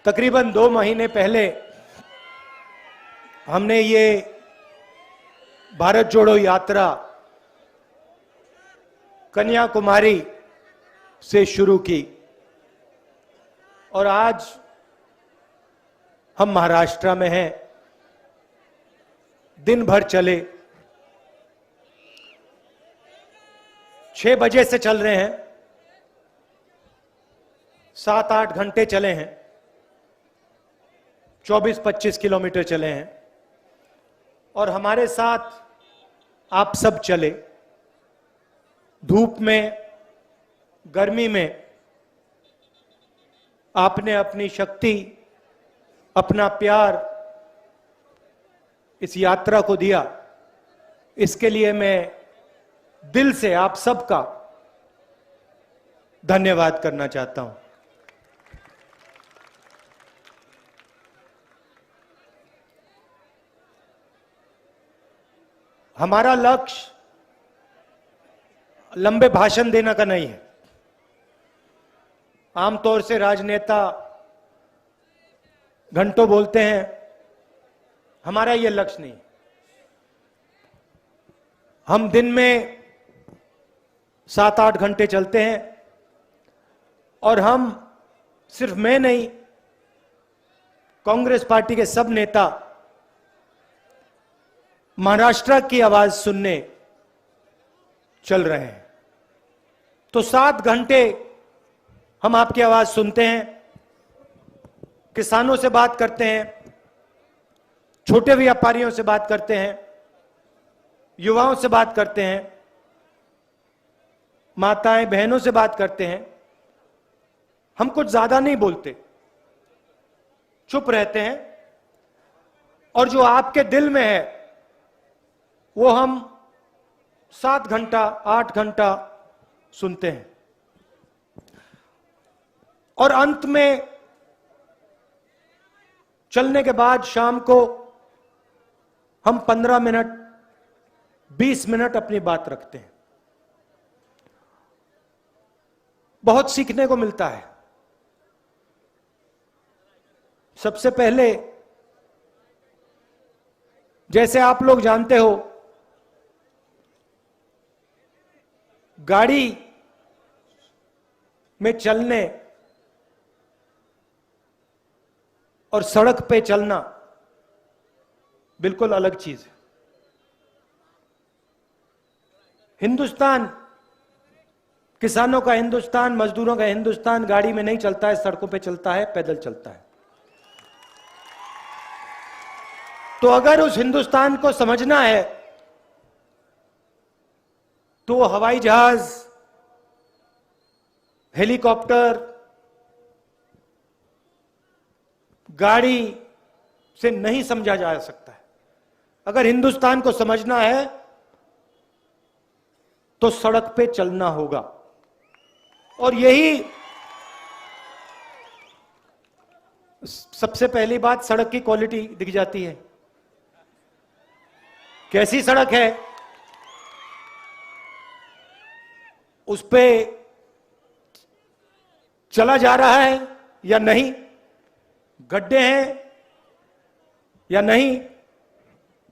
तकरीबन 2 महीने पहले हमने ये भारत जोड़ो यात्रा कन्याकुमारी से शुरू की और आज हम महाराष्ट्र में हैं। दिन भर चले, 6 बजे से चल रहे हैं, 7-8 घंटे चले हैं, 24-25 किलोमीटर चले हैं और हमारे साथ आप सब चले। धूप में, गर्मी में आपने अपनी शक्ति, अपना प्यार इस यात्रा को दिया। इसके लिए मैं दिल से आप सबका धन्यवाद करना चाहता हूं। हमारा लक्ष्य लंबे भाषण देना का नहीं है। आमतौर से राजनेता घंटों बोलते हैं, हमारा यह लक्ष्य नहीं। हम दिन में 7-8 घंटे चलते हैं और हम, सिर्फ मैं नहीं, कांग्रेस पार्टी के सब नेता महाराष्ट्र की आवाज सुनने चल रहे हैं। तो 7 घंटे हम आपकी आवाज सुनते हैं, किसानों से बात करते हैं, छोटे व्यापारियों से बात करते हैं, युवाओं से बात करते हैं, माताएं बहनों से बात करते हैं। हम कुछ ज्यादा नहीं बोलते, चुप रहते हैं और जो आपके दिल में है वो हम 7 घंटा 8 घंटा सुनते हैं और अंत में चलने के बाद शाम को हम 15 मिनट 20 मिनट अपनी बात रखते हैं। बहुत सीखने को मिलता है। सबसे पहले, जैसे आप लोग जानते हो, गाड़ी में चलने और सड़क पे चलना बिल्कुल अलग चीज है। हिंदुस्तान, किसानों का हिंदुस्तान, मजदूरों का हिंदुस्तान गाड़ी में नहीं चलता है, सड़कों पे चलता है, पैदल चलता है। तो अगर उस हिंदुस्तान को समझना है तो हवाई जहाज, हेलीकॉप्टर, गाड़ी से नहीं समझा जा सकता है। अगर हिंदुस्तान को समझना है तो सड़क पे चलना होगा। और यही सबसे पहली बात, सड़क की क्वालिटी दिख जाती है। कैसी सड़क है, उस पे चला जा रहा है या नहीं, गड्ढे हैं या नहीं,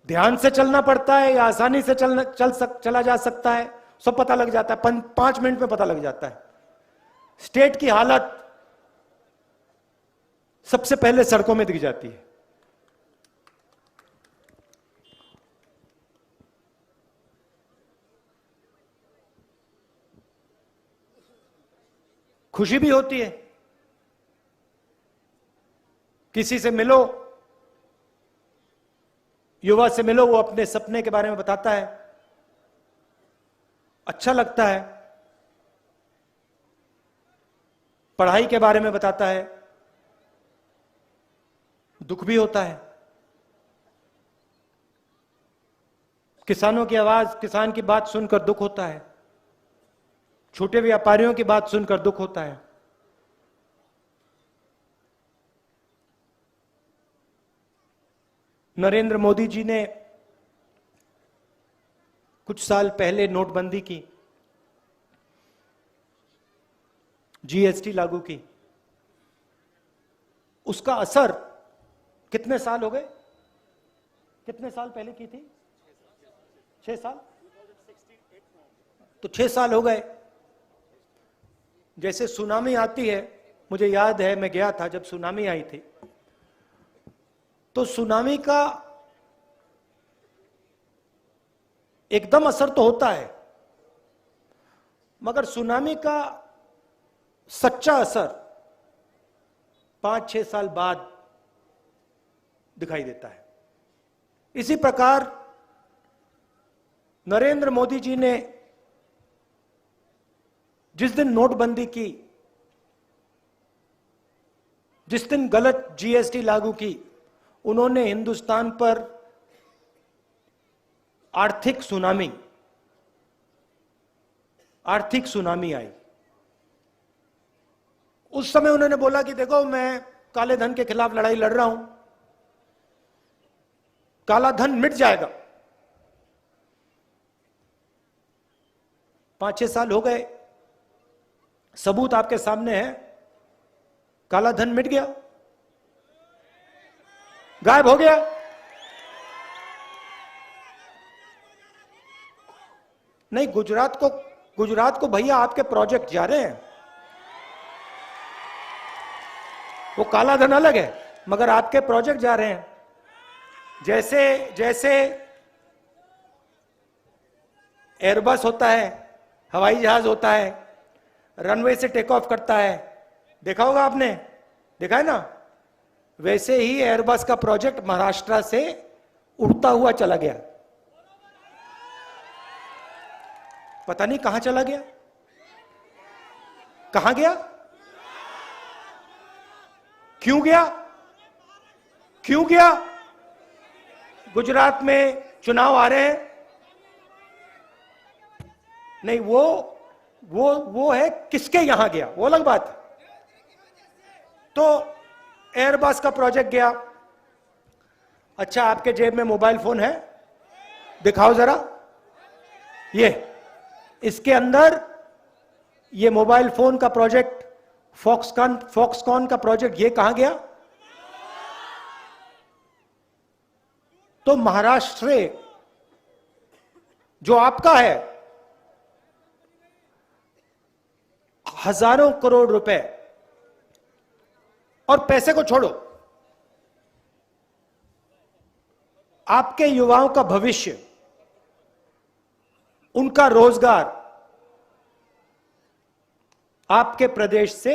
ध्यान से चलना पड़ता है या आसानी से चला जा सकता है, सब पता लग जाता है। 5 मिनट में पता लग जाता है। स्टेट की हालत सबसे पहले सड़कों में दिख जाती है। खुशी भी होती है, किसी से मिलो, युवा से मिलो, वो अपने सपने के बारे में बताता है, अच्छा लगता है। पढ़ाई के बारे में बताता है, दुख भी होता है। किसानों की आवाज, किसान की बात सुनकर दुख होता है, छोटे व्यापारियों की बात सुनकर दुख होता है। नरेंद्र मोदी जी ने कुछ साल पहले नोटबंदी की, जीएसटी लागू की। उसका असर कितने साल हो गए? कितने साल पहले की थी? 6 साल। तो 6 साल हो गए। जैसे सुनामी आती है, मुझे याद है मैं गया था जब सुनामी आई थी, तो सुनामी का एकदम असर तो होता है, मगर सुनामी का सच्चा असर 5-6 साल बाद दिखाई देता है। इसी प्रकार नरेंद्र मोदी जी ने जिस दिन नोटबंदी की, जिस दिन गलत जीएसटी लागू की, उन्होंने हिंदुस्तान पर आर्थिक सुनामी आई। उस समय उन्होंने बोला कि देखो, मैं काले धन के खिलाफ लड़ाई लड़ रहा हूं, काला धन मिट जाएगा। 5-6 साल हो गए, सबूत आपके सामने है, काला धन मिट गया, गायब हो गया। नहीं, गुजरात को भैया आपके प्रोजेक्ट जा रहे हैं, वो काला धन अलग है, मगर आपके प्रोजेक्ट जा रहे हैं। जैसे एयरबस होता है, हवाई जहाज होता है, रनवे से टेक ऑफ करता है, देखा होगा आपने, देखा है ना? वैसे ही एयरबस का प्रोजेक्ट महाराष्ट्र से उड़ता हुआ चला गया, पता नहीं कहां चला गया, कहां गया, क्यों गया, क्यों गया? गुजरात में चुनाव आ रहे हैं, नहीं वो है किसके यहां गया, वो अलग बात है। तो एयरबस का प्रोजेक्ट गया। अच्छा, आपके जेब में मोबाइल फोन है, दिखाओ जरा, ये इसके अंदर ये मोबाइल फोन का प्रोजेक्ट, फॉक्सकॉन का प्रोजेक्ट, ये कहां गया? तो महाराष्ट्र जो आपका है, हजारों करोड़ रुपए, और पैसे को छोड़ो, आपके युवाओं का भविष्य, उनका रोजगार आपके प्रदेश से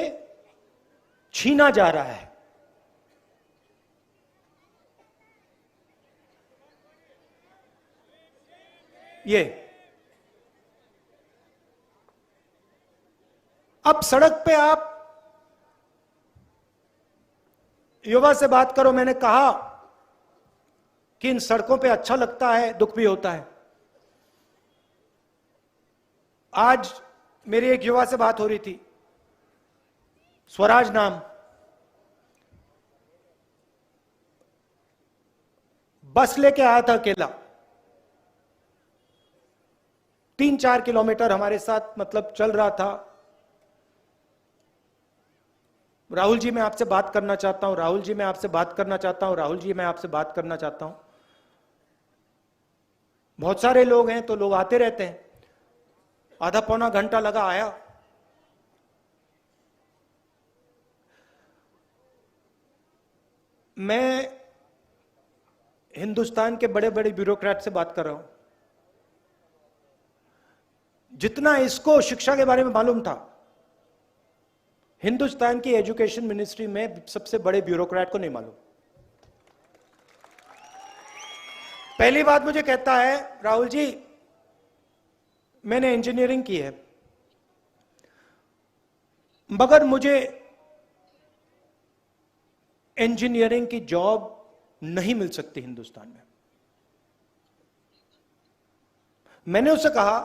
छीना जा रहा है। ये अब सड़क पे आप युवा से बात करो, मैंने कहा कि इन सड़कों पे अच्छा लगता है, दुख भी होता है। आज मेरी एक युवा से बात हो रही थी, स्वराज नाम, बस लेके आया था अकेला, 3-4 किलोमीटर हमारे साथ मतलब चल रहा था। राहुल जी मैं आपसे बात करना चाहता हूं, राहुल जी मैं आपसे बात करना चाहता हूं, राहुल जी मैं आपसे बात करना चाहता हूं। बहुत सारे लोग हैं तो लोग आते रहते हैं। आधा पौना घंटा लगा, आया। मैं हिंदुस्तान के बड़े बड़े ब्यूरोक्रेट से बात कर रहा हूं। जितना इसको शिक्षा के बारे में मालूम था, हिंदुस्तान की एजुकेशन मिनिस्ट्री में सबसे बड़े ब्यूरोक्रेट को नहीं मालूम। पहली बात मुझे कहता है, राहुल जी मैंने इंजीनियरिंग की है, मगर मुझे इंजीनियरिंग की जॉब नहीं मिल सकती हिंदुस्तान में। मैंने उससे कहा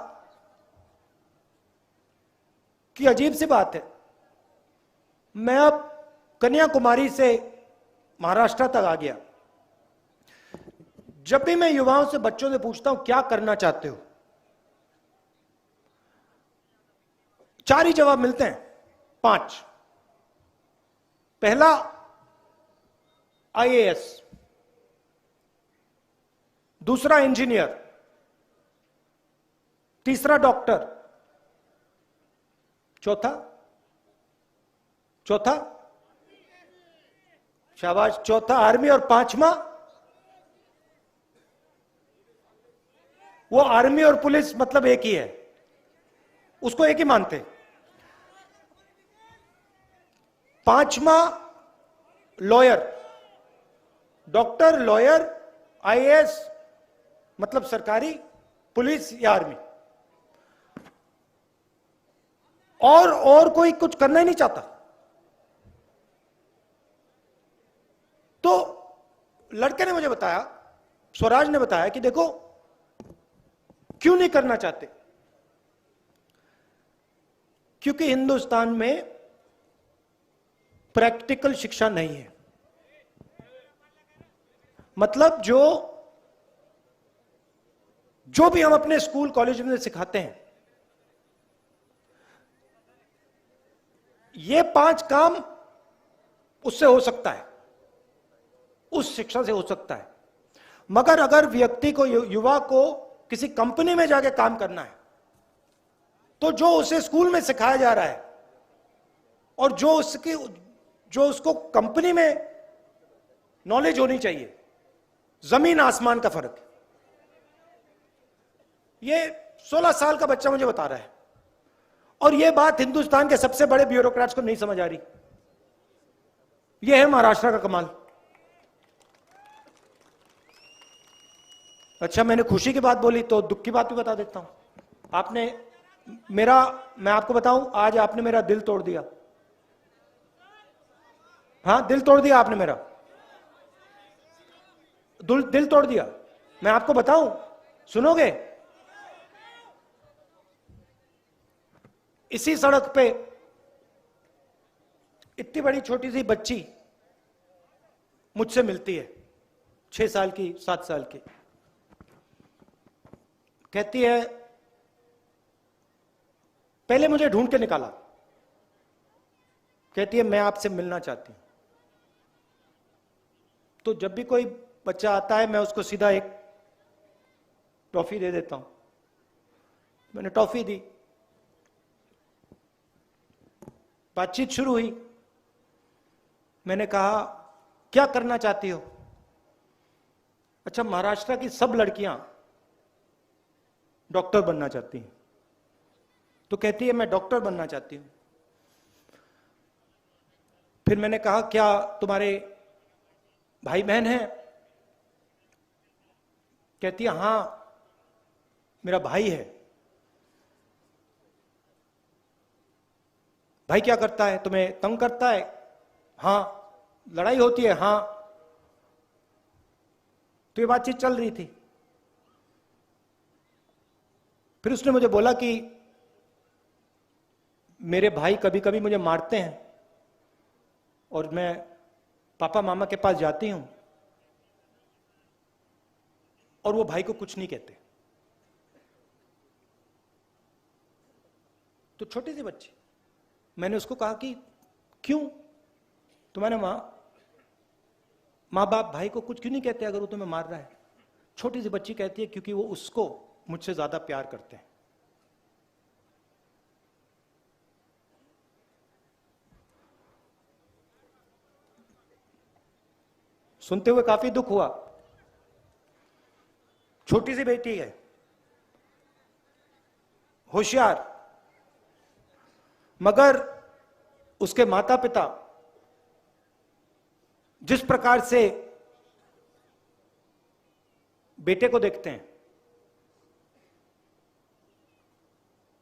कि अजीब सी बात है, मैं अब कन्याकुमारी से महाराष्ट्र तक आ गया। जब भी मैं युवाओं से, बच्चों से पूछता हूं क्या करना चाहते हो, 4 ही जवाब मिलते हैं, 5। पहला, आईएएस, दूसरा इंजीनियर, तीसरा डॉक्टर, चौथा चौथा शाबाश, चौथा आर्मी, और पांचवा वो आर्मी और पुलिस मतलब एक ही है, उसको एक ही मानते। पांचवा लॉयर, डॉक्टर, लॉयर, आईएएस मतलब सरकारी, पुलिस या आर्मी, और कोई कुछ करना ही नहीं चाहता। तो लड़के ने मुझे बताया, स्वराज ने बताया कि देखो क्यों नहीं करना चाहते, क्योंकि हिंदुस्तान में प्रैक्टिकल शिक्षा नहीं है। मतलब जो भी हम अपने स्कूल कॉलेज में सिखाते हैं, ये 5 काम उससे हो सकता है, उस शिक्षा से हो सकता है, मगर अगर व्यक्ति को, युवा को किसी कंपनी में जाके काम करना है, तो जो उसे स्कूल में सिखाया जा रहा है और जो उसको कंपनी में नॉलेज होनी चाहिए, जमीन आसमान का फर्क है। ये 16 साल का बच्चा मुझे बता रहा है, और यह बात हिंदुस्तान के सबसे बड़े ब्यूरोक्रेट्स को नहीं समझ आ रही। यह है महाराष्ट्र का कमाल। अच्छा, मैंने खुशी की बात बोली तो दुख की बात भी बता देता हूं। मैं आपको बताऊं, आज आपने मेरा दिल तोड़ दिया। हाँ, दिल तोड़ दिया आपने मेरा, दिल तोड़ दिया। मैं आपको बताऊं, सुनोगे? इसी सड़क पे इतनी बड़ी छोटी सी बच्ची मुझसे मिलती है, 6 साल की, 7 साल की। कहती है, पहले मुझे ढूंढ के निकाला, कहती है मैं आपसे मिलना चाहती हूं। तो जब भी कोई बच्चा आता है, मैं उसको सीधा एक टॉफी दे देता हूं। मैंने टॉफी दी, बातचीत शुरू हुई। मैंने कहा क्या करना चाहती हो? अच्छा, महाराष्ट्र की सब लड़कियां डॉक्टर बनना चाहती हैं। तो कहती है मैं डॉक्टर बनना चाहती हूं। फिर मैंने कहा क्या तुम्हारे भाई बहन हैं? कहती है हां, मेरा भाई है। भाई क्या करता है? तुम्हें तंग करता है? हां। लड़ाई होती है? हां। तो ये बातचीत चल रही थी। फिर उसने मुझे बोला कि मेरे भाई कभी कभी मुझे मारते हैं और मैं पापा मामा के पास जाती हूं और वो भाई को कुछ नहीं कहते। तो छोटी सी बच्ची, मैंने उसको कहा कि क्यों तुम्हारे माँ बाप भाई को कुछ क्यों नहीं कहते अगर वो तुम्हें मार रहा है? छोटी सी बच्ची कहती है क्योंकि वो उसको मुझसे ज्यादा प्यार करते हैं। सुनते हुए काफी दुख हुआ। छोटी सी बेटी है, होशियार, मगर उसके माता पिता जिस प्रकार से बेटे को देखते हैं,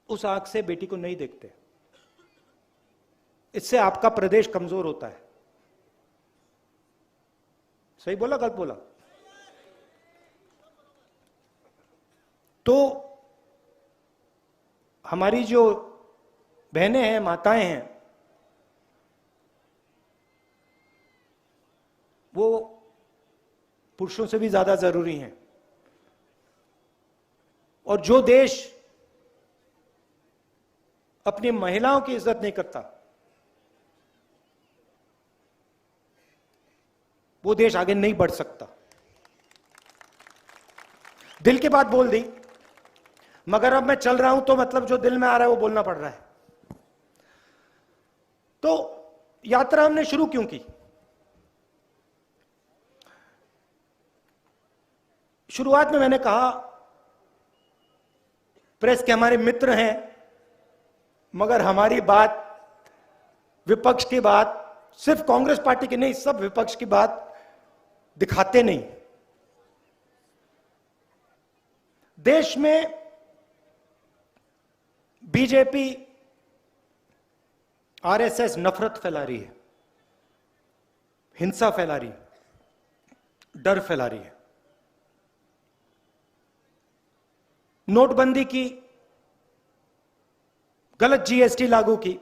उस आंख से बेटी को नहीं देखते। इससे आपका प्रदेश कमजोर होता है। सही बोला, गलत बोला? तो हमारी जो बहनें हैं, माताएं हैं, वो पुरुषों से भी ज्यादा जरूरी हैं। और जो देश अपनी महिलाओं की इज्जत नहीं करता, वो देश आगे नहीं बढ़ सकता। दिल की बात बोल दी, मगर अब मैं चल रहा हूं तो मतलब जो दिल में आ रहा है वो बोलना पड़ रहा है। तो यात्रा हमने शुरू क्यों की? शुरुआत में मैंने कहा प्रेस के हमारे मित्र हैं, मगर हमारी बात, विपक्ष की बात, सिर्फ कांग्रेस पार्टी की नहीं, सब विपक्ष की बात दिखाते नहीं। देश में बीजेपी, आरएसएस नफरत फैला रही है, हिंसा फैला रही है, डर फैला रही है। नोटबंदी की, गलत जीएसटी लागू की,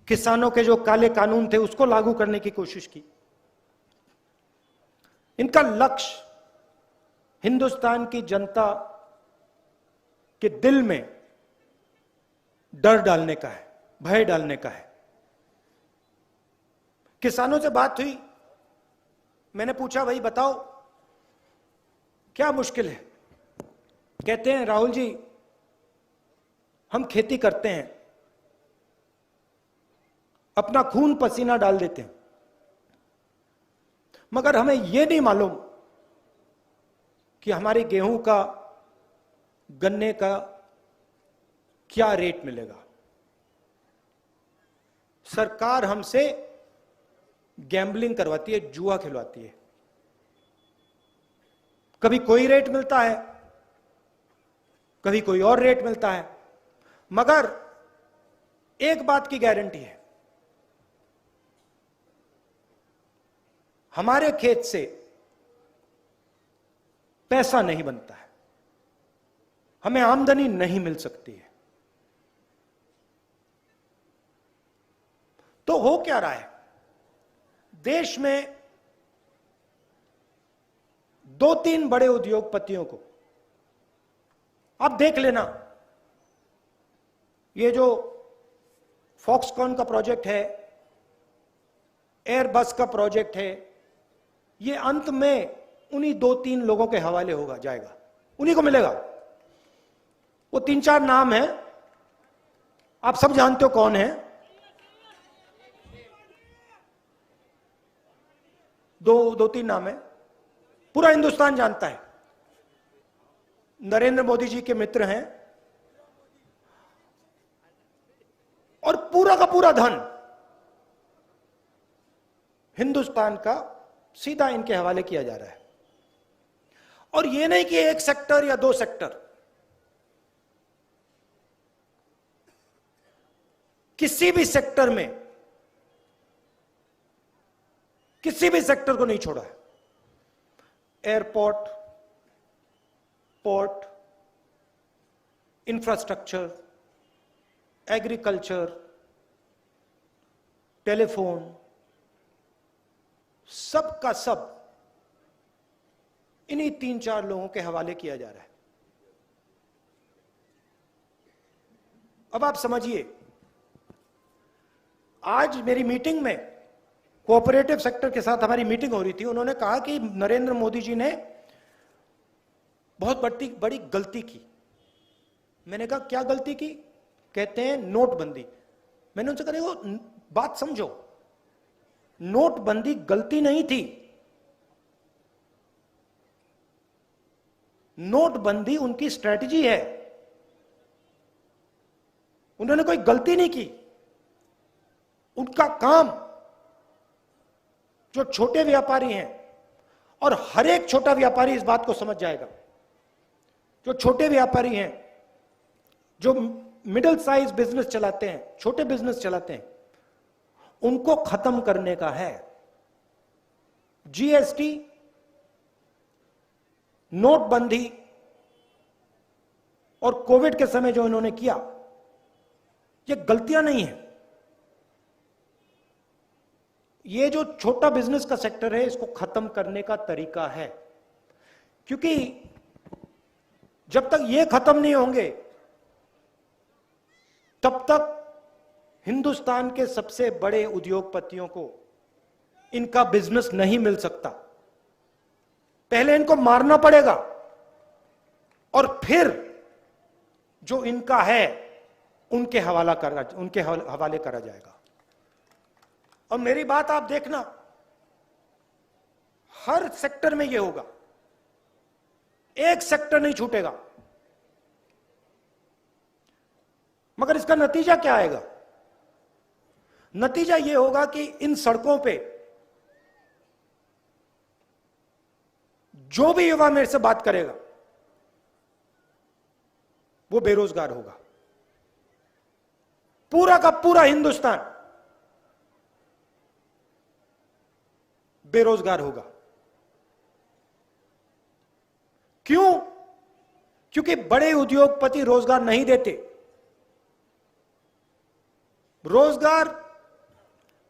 किसानों के जो काले कानून थे उसको लागू करने की कोशिश की। इनका लक्ष्य हिंदुस्तान की जनता के दिल में डर डालने का है, भय डालने का है। किसानों से बात हुई, मैंने पूछा भाई बताओ क्या मुश्किल है? कहते हैं राहुल जी हम खेती करते हैं, अपना खून पसीना डाल देते हैं, मगर हमें यह नहीं मालूम कि हमारे गेहूं का, गन्ने का क्या रेट मिलेगा। सरकार हमसे गैम्बलिंग करवाती है, जुआ खिलवाती है। कभी कोई रेट मिलता है, कभी कोई और रेट मिलता है, मगर एक बात की गारंटी है, हमारे खेत से पैसा नहीं बनता है, हमें आमदनी नहीं मिल सकती है। तो हो क्या रहा है? देश में 2-3 बड़े उद्योगपतियों को, आप देख लेना, ये जो फॉक्सकॉन का प्रोजेक्ट है, एयरबस का प्रोजेक्ट है, ये अंत में उन्हीं 2-3 लोगों के हवाले होगा, जाएगा, उन्हीं को मिलेगा। वो 3-4 नाम हैं, आप सब जानते हो कौन है। दो तीन नाम है, पूरा हिंदुस्तान जानता है। नरेंद्र मोदी जी के मित्र हैं और पूरा का पूरा धन हिंदुस्तान का सीधा इनके हवाले किया जा रहा है। और यह नहीं कि एक सेक्टर या 2 सेक्टर, किसी भी सेक्टर में, किसी भी सेक्टर को नहीं छोड़ा है। Airport, port, infrastructure, agriculture, telephone, सब का सब इन्हीं 3-4 लोगों के हवाले किया जा रहा है। अब आप समझिए, आज मेरी मीटिंग में कोऑपरेटिव सेक्टर के साथ हमारी मीटिंग हो रही थी, उन्होंने कहा कि नरेंद्र मोदी जी ने बहुत बड़ी गलती की। मैंने कहा क्या गलती की? कहते हैं नोटबंदी। मैंने उनसे कहा वो बात समझो, नोटबंदी गलती नहीं थी, नोटबंदी उनकी स्ट्रेटजी है, उन्होंने कोई गलती नहीं की। उनका काम, जो छोटे व्यापारी हैं, और हर एक छोटा व्यापारी इस बात को समझ जाएगा, जो छोटे व्यापारी हैं, जो मिडिल साइज बिजनेस चलाते हैं, छोटे बिजनेस चलाते हैं, उनको खत्म करने का है। जीएसटी, नोटबंदी और कोविड के समय जो इन्होंने किया, ये गलतियां नहीं है। ये जो छोटा बिजनेस का सेक्टर है, इसको खत्म करने का तरीका है। क्योंकि जब तक ये खत्म नहीं होंगे, तब तक हिंदुस्तान के सबसे बड़े उद्योगपतियों को इनका बिजनेस नहीं मिल सकता। पहले इनको मारना पड़ेगा और फिर जो इनका है उनके हवाले करा जाएगा। और मेरी बात आप देखना, हर सेक्टर में यह होगा, एक सेक्टर नहीं छूटेगा। मगर इसका नतीजा क्या आएगा? नतीजा यह होगा कि इन सड़कों पे जो भी युवा मेरे से बात करेगा वो बेरोजगार होगा। पूरा का पूरा हिंदुस्तान बेरोजगार होगा। क्यों? क्योंकि बड़े उद्योगपति रोजगार नहीं देते। रोजगार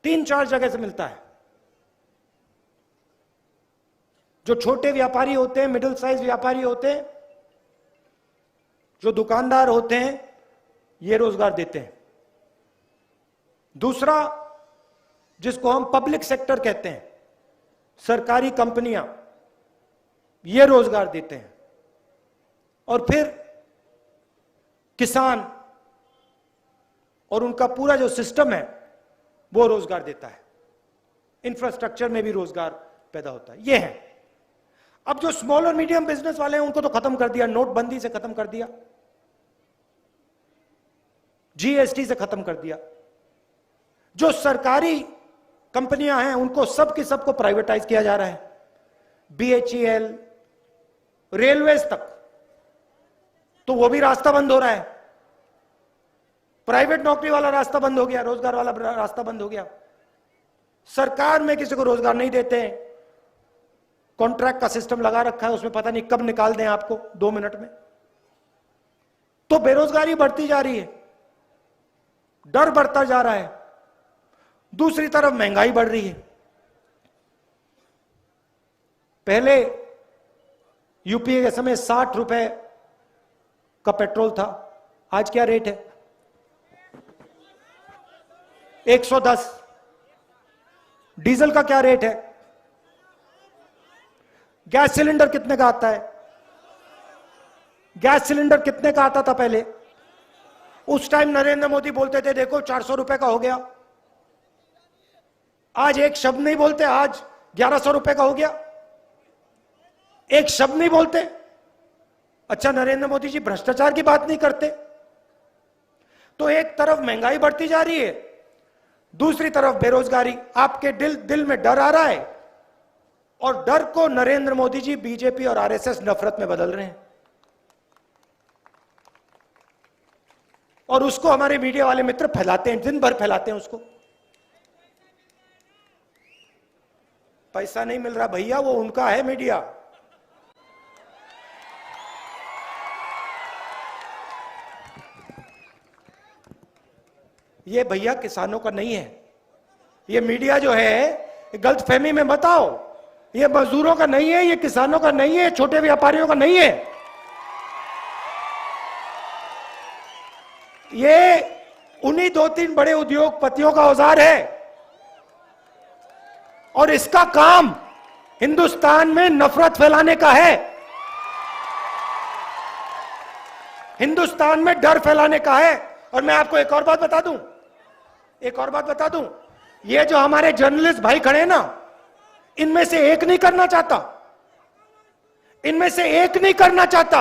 3-4 जगह से मिलता है। जो छोटे व्यापारी होते हैं, मिडिल साइज व्यापारी होते हैं, जो दुकानदार होते हैं, ये रोजगार देते हैं। दूसरा, जिसको हम पब्लिक सेक्टर कहते हैं, सरकारी कंपनियां, ये रोजगार देते हैं। और फिर किसान और उनका पूरा जो सिस्टम है वो रोजगार देता है। इंफ्रास्ट्रक्चर में भी रोजगार पैदा होता है। ये है। अब जो स्मॉल और मीडियम बिजनेस वाले हैं उनको तो खत्म कर दिया, नोटबंदी से खत्म कर दिया, जीएसटी से खत्म कर दिया। जो सरकारी कंपनियां हैं उनको सबके सबको प्राइवेटाइज किया जा रहा है। बीएचईएल, रेलवेज तक, तो वो भी रास्ता बंद हो रहा है। प्राइवेट नौकरी वाला रास्ता बंद हो गया, रोजगार वाला रास्ता बंद हो गया। सरकार में किसी को रोजगार नहीं देते हैं, कॉन्ट्रैक्ट का सिस्टम लगा रखा है, उसमें पता नहीं कब निकाल दें आपको 2 मिनट में। तो बेरोजगारी बढ़ती जा रही है, डर बढ़ता जा रहा है। दूसरी तरफ महंगाई बढ़ रही है। पहले यूपीए के समय 60 रुपए का पेट्रोल था, आज क्या रेट है? 110। डीजल का क्या रेट है? गैस सिलेंडर कितने का आता है? गैस सिलेंडर कितने का आता था पहले? उस टाइम नरेंद्र मोदी बोलते थे देखो 400 रुपए का हो गया। आज एक शब्द नहीं बोलते, आज 1100 रुपए का हो गया। एक शब्द नहीं बोलते। अच्छा, नरेंद्र मोदी जी भ्रष्टाचार की बात नहीं करते। तो एक तरफ महंगाई बढ़ती जा रही है, दूसरी तरफ बेरोजगारी। आपके दिल में डर आ रहा है और डर को नरेंद्र मोदी जी, बीजेपी और आरएसएस नफरत में बदल रहे हैं। और उसको हमारे मीडिया वाले मित्र फैलाते हैं, दिन भर फैलाते हैं उसको। पैसा नहीं मिल रहा भैया, वो उनका है मीडिया। ये भैया किसानों का नहीं है। ये मीडिया जो है गलतफहमी में मत आओ, ये मजदूरों का नहीं है, ये किसानों का नहीं है, छोटे व्यापारियों का नहीं है। ये उन्हीं 2-3 बड़े उद्योगपतियों का औजार है। और इसका काम हिंदुस्तान में नफरत फैलाने का है, हिंदुस्तान में डर फैलाने का है। और मैं आपको एक और बात बता दूं, ये जो हमारे जर्नलिस्ट भाई खड़े हैं ना, इनमें से एक नहीं करना चाहता,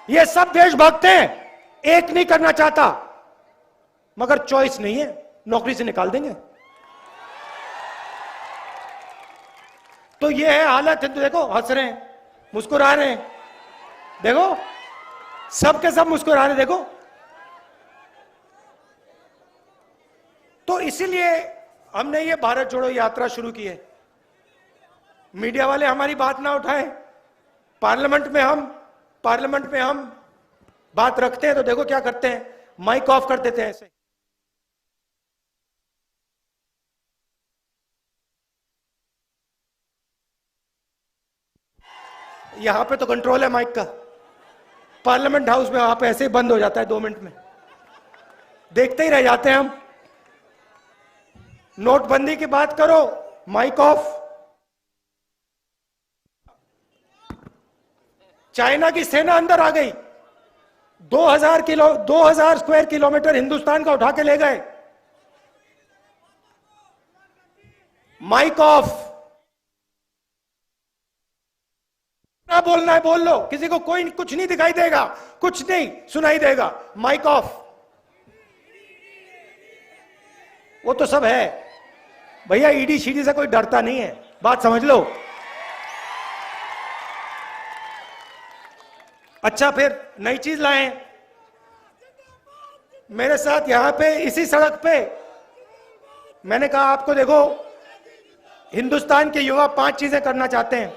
ये सब देशभक्त हैं, एक नहीं करना चाहता, मगर चॉइस नहीं है, नौकरी से निकाल देंगे। तो ये है हालत। देखो हंस रहे हैं, मुस्कुरा रहे हैं, देखो सबके सब मुस्कुरा रहे, देखो। तो इसीलिए हमने ये भारत जोड़ो यात्रा शुरू की है। मीडिया वाले हमारी बात ना उठाएं, पार्लियामेंट में हम बात रखते हैं तो देखो क्या करते हैं, माइक ऑफ कर देते हैं ऐसे। यहां पे तो कंट्रोल है माइक का, पार्लियामेंट हाउस में वहां पे ऐसे ही बंद हो जाता है 2 मिनट में, देखते ही रह जाते हैं हम। नोटबंदी की बात करो, माइक ऑफ। चाइना की सेना अंदर आ गई, 2000 स्क्वायर किलोमीटर हिंदुस्तान का उठा के ले गए। Mic off. ना बोलना है बोल लो, किसी को कोई कुछ नहीं दिखाई देगा, कुछ नहीं सुनाई देगा। Mic off. वो तो सब है भैया, ईडी शीडी से कोई डरता नहीं है, बात समझ लो। अच्छा, फिर नई चीज लाए मेरे साथ यहां पे, इसी सड़क पे। मैंने कहा आपको देखो, हिंदुस्तान के युवा 5 चीजें करना चाहते हैं।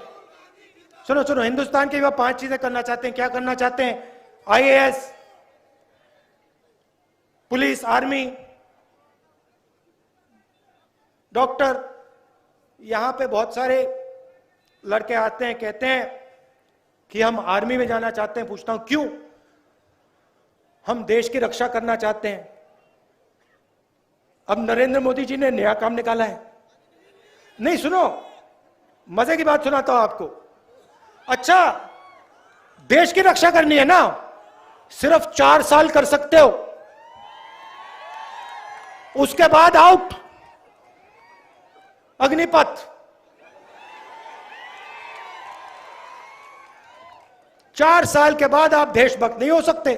सुनो सुनो, हिंदुस्तान के युवा 5 चीजें करना चाहते हैं। क्या करना चाहते हैं? IAS, police, army, doctor. यहां पे बहुत सारे लड़के आते हैं, कहते हैं कि हम आर्मी में जाना चाहते हैं। पूछता हूं क्यों? हम देश की रक्षा करना चाहते हैं। अब नरेंद्र मोदी जी ने नया काम निकाला है। नहीं, सुनो, मजे की बात सुनाता हूं आपको। अच्छा, देश की रक्षा करनी है ना, सिर्फ 4 साल कर सकते हो, उसके बाद आउट। अग्निपथ। 4 साल के बाद आप देशभक्त नहीं हो सकते।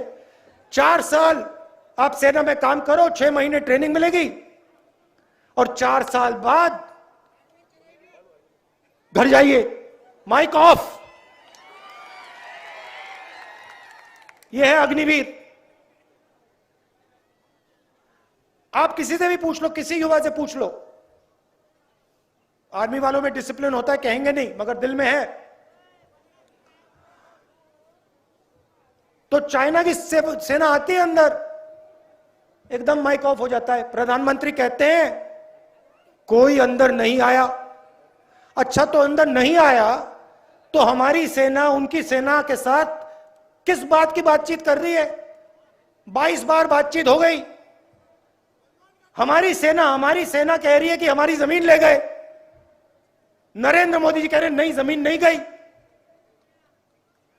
4 साल आप सेना में काम करो, 6 महीने ट्रेनिंग मिलेगी, और 4 साल बाद घर जाइए। Mic off. यह है अग्निवीर। आप किसी से भी पूछ लो, किसी युवा से पूछ लो, आर्मी वालों में डिसिप्लिन होता है कहेंगे नहीं, मगर दिल में है। तो चाइना की सेना आती है अंदर, एकदम माइक ऑफ हो जाता है। प्रधानमंत्री कहते हैं कोई अंदर नहीं आया। अच्छा, तो अंदर नहीं आया तो हमारी सेना उनकी सेना के साथ किस बात की बातचीत कर रही है? 22 बार बातचीत हो गई। हमारी सेना कह रही है कि हमारी जमीन ले गए। नरेंद्र मोदी जी कह रहे हैं नहीं, जमीन नहीं गई।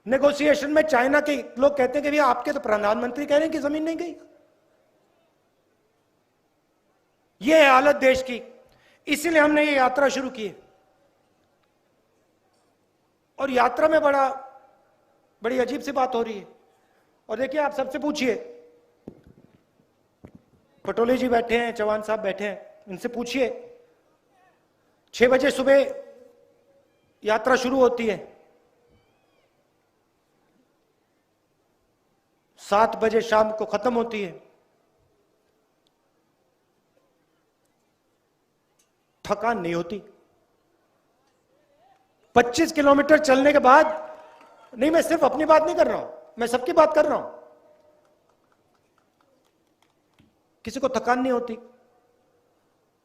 नेगोशिएशन में चाइना के लोग कहते हैं कि भैया आपके तो प्रधानमंत्री कह रहे हैं कि जमीन नहीं गई। यह है हालत देश की। इसीलिए हमने ये यात्रा शुरू की है। और यात्रा में बड़ी अजीब सी बात हो रही है। और देखिए, आप सबसे पूछिए, पटोले जी बैठे हैं, चौहान साहब बैठे हैं, इनसे पूछिए। 6 बजे सुबह यात्रा शुरू होती है, 7 बजे शाम को खत्म होती है। थकान नहीं होती। 25 किलोमीटर चलने के बाद, नहीं, मैं सिर्फ अपनी बात नहीं कर रहा हूं, मैं सबकी बात कर रहा हूं। किसी को थकान नहीं होती।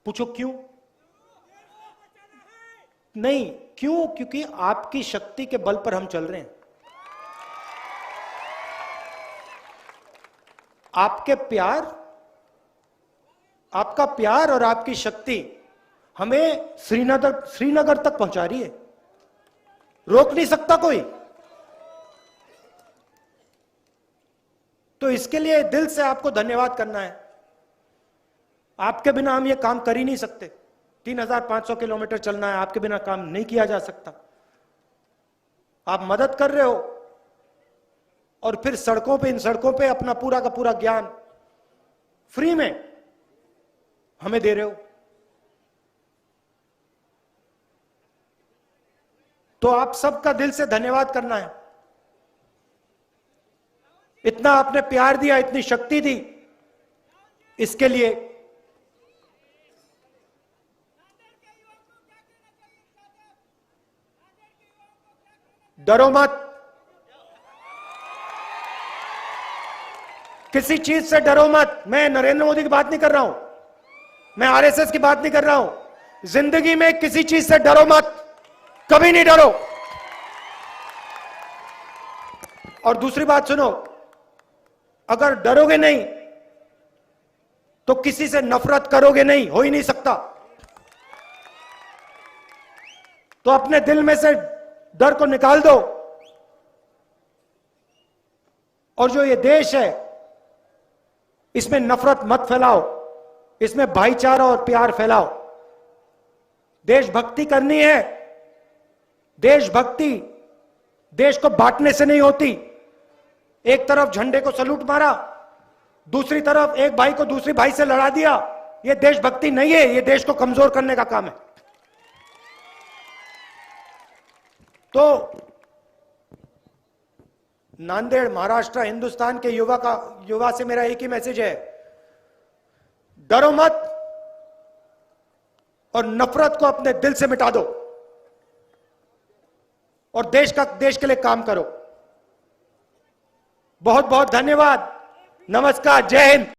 पूछो क्यों? नहीं, क्यों? क्योंकि आपकी शक्ति के बल पर हम चल रहे हैं। आपका प्यार और आपकी शक्ति हमें श्रीनगर तक पहुंचा रही है। रोक नहीं सकता कोई। तो इसके लिए दिल से आपको धन्यवाद करना है। आपके बिना हम ये काम कर ही नहीं सकते। 3500 किलोमीटर चलना है, आपके बिना काम नहीं किया जा सकता। आप मदद कर रहे हो, और फिर इन सड़कों पे अपना पूरा का पूरा ज्ञान फ्री में हमें दे रहे हो। तो आप सबका दिल से धन्यवाद करना है। इतना आपने प्यार दिया, इतनी शक्ति दी, इसके लिए डरो मत। किसी चीज से डरो मत। मैं नरेंद्र मोदी की बात नहीं कर रहा हूं, मैं आरएसएस की बात नहीं कर रहा हूं। जिंदगी में किसी चीज से डरो मत, कभी नहीं डरो। और दूसरी बात सुनो, अगर डरोगे नहीं तो किसी से नफरत करोगे नहीं, हो ही नहीं सकता। तो अपने दिल में से डर को निकाल दो और जो ये देश है इसमें नफरत मत फैलाओ, इसमें भाईचारा और प्यार फैलाओ। देशभक्ति करनी है। देशभक्ति देश को बांटने से नहीं होती। एक तरफ झंडे को सलूट मारा, दूसरी तरफ एक भाई को दूसरी भाई से लड़ा दिया, यह देशभक्ति नहीं है, यह देश को कमजोर करने का काम है। तो नांदेड़, महाराष्ट्र, हिंदुस्तान के युवा से मेरा एक ही मैसेज है, डरो मत और नफरत को अपने दिल से मिटा दो और देश के लिए काम करो। बहुत बहुत धन्यवाद। नमस्कार। जय हिंद।